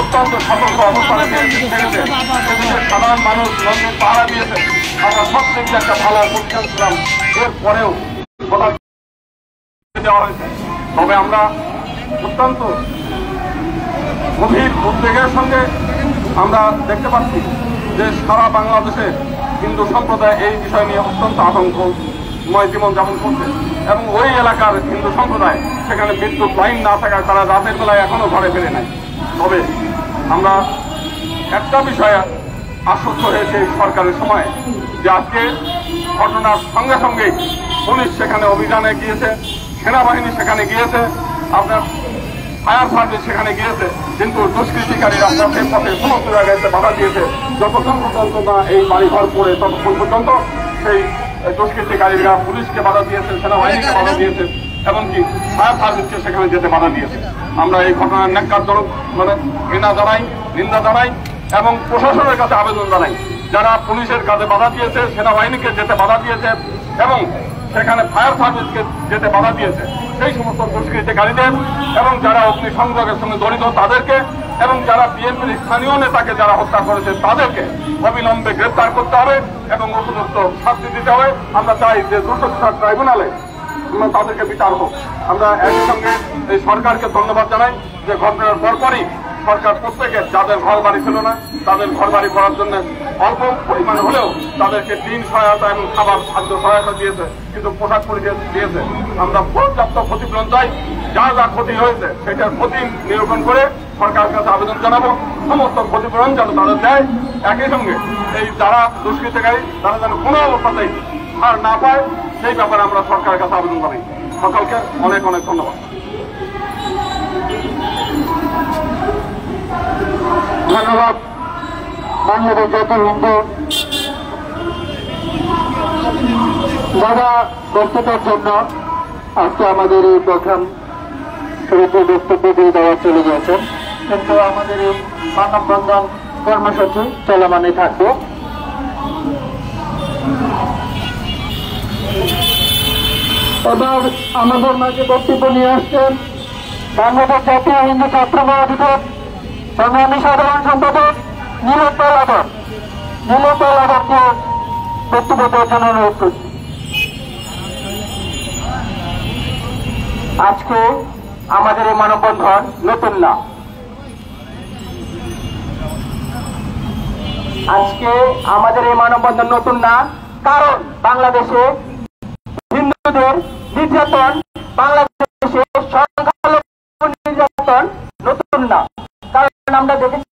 অত্যন্ত সতর্ক অবস্থানে সাধারণ মানুষ লন্ডন পাহারা দিয়েছে। আমরা সব থেকে একটা ভালো প্রতিষ্ঠান ছিলাম, এরপরেও দেওয়া হয়েছে। তবে আমরা অত্যন্ত গভীর উদ্বেগের সঙ্গে আমরা দেখতে পাচ্ছি যে সারা বাংলাদেশে হিন্দু সম্প্রদায় এই বিষয় নিয়ে অত্যন্ত আতঙ্কময় জীবনযাপন করছে এবং ওই এলাকার হিন্দু সম্প্রদায় সেখানে বিদ্যুৎ লাইন না থাকায় তারা রাতের বেলায় এখনো ঘরে ফেরে নাই। তবে আমরা একটা বিষয়ে আশ্বস্ত হয়েছে সরকারের সময় যে আজকে ঘটনার সঙ্গে সঙ্গেই পুলিশ সেখানে অভিযানে গিয়েছে, সেনাবাহিনী সেখানে গিয়েছে, আপনার ফায়ার সার্ভিস সেখানে গিয়েছে, কিন্তু দুষ্কৃতিকারীরা পথে পথে সমস্ত জায়গায় বাধা দিয়েছে। যতক্ষণ পর্যন্ত না এই বাড়িঘর পড়ে ততক্ষণ পর্যন্ত সেই দুষ্কৃতিকারীরা পুলিশকে বাধা দিয়েছে, সেনাবাহিনীকে বাধা দিয়েছে, এমনকি ফায়ার সার্ভিসকে সেখানে যেতে বাধা দিয়েছে। আমরা এই ঘটনার ন্যাক্কারজনক ঘৃণা জানাই, নিন্দা জানাই এবং প্রশাসনের কাছে আবেদন জানাই, যারা পুলিশের কাজে বাধা দিয়েছে, সেনাবাহিনীকে যেতে বাধা দিয়েছে এবং সেখানে ফায়ার সার্ভিসকে যেতে বাধা দিয়েছে, সেই সমস্ত দুষ্কৃতিকারীদের এবং যারা অগ্নিসংযোগের সঙ্গে জড়িত তাদেরকে এবং যারা বিএনপির স্থানীয় নেতাকে যারা হত্যা করেছে তাদেরকে অবিলম্বে গ্রেপ্তার করতে হবে এবং উপযুক্ত শাস্তি দিতে হবে। আমরা চাই যে দ্রুত ট্রাইব্যুনালে তাদেরকে বিচার হোক। আমরা একই সঙ্গে এই সরকারকে ধন্যবাদ জানাই যে ঘটনার পরপরই সরকার প্রত্যেকের যাদের ঘর বাড়ি ছিল না তাদের ঘর বাড়ি করার জন্য অল্প পরিমাণ হলেও তাদেরকে টিন সহায়তা এবং খাবার খাদ্য সহায়তা দিয়েছে, কিন্তু পোশাক পরিচ্ছদ দিয়েছে। আমরা পর্যাপ্ত ক্ষতিপূরণ চাই, যা যা ক্ষতি হয়েছে সেটার ক্ষতি নিরূপণ করে সরকারের কাছে আবেদন জানাবো সমস্ত ক্ষতিপূরণ যেন তাদের দেয়। একই সঙ্গে এই যারা দুষ্কৃতিকারী তারা যেন কোনো অবস্থাতেই ছাড় না পায় সেই ব্যাপারে আমরা সরকারের কাছে আবেদন জানাই। সকলকে অনেক অনেক ধন্যবাদ। ধন্যবাদ বাংলাদেশ জাতীয় হিন্দু যারা বক্তব্যের জন্য আজকে আমাদের এই প্রোগ্রাম শুরুতে বক্তব্য দিয়ে দেওয়া চলে গিয়েছেন, কিন্তু আমাদের এই মানববন্ধন কর্মসূচি চলমানই থাকবে। এবার আমাদের মাঝে বক্তব্য নিয়ে আসছেন বাংলাদেশ জাতীয় হিন্দু ছাত্র মহাজোটের সংগ্রামী সাধারণ সম্পাদক নীলোৎপল আদর। নীলোৎপল আদরকে বক্তব্য দেওয়ার জন্য অনুরোধ করছি। আজকে আমাদের এই মানববন্ধন নতুন না, আজকে আমাদের এই মানববন্ধন নতুন না, কারণ বাংলাদেশে হিন্দুদের নির্যাতন, বাংলাদেশে সংখ্যালঘু নির্যাতন নতুন না। কারণ আমরা দেখেছি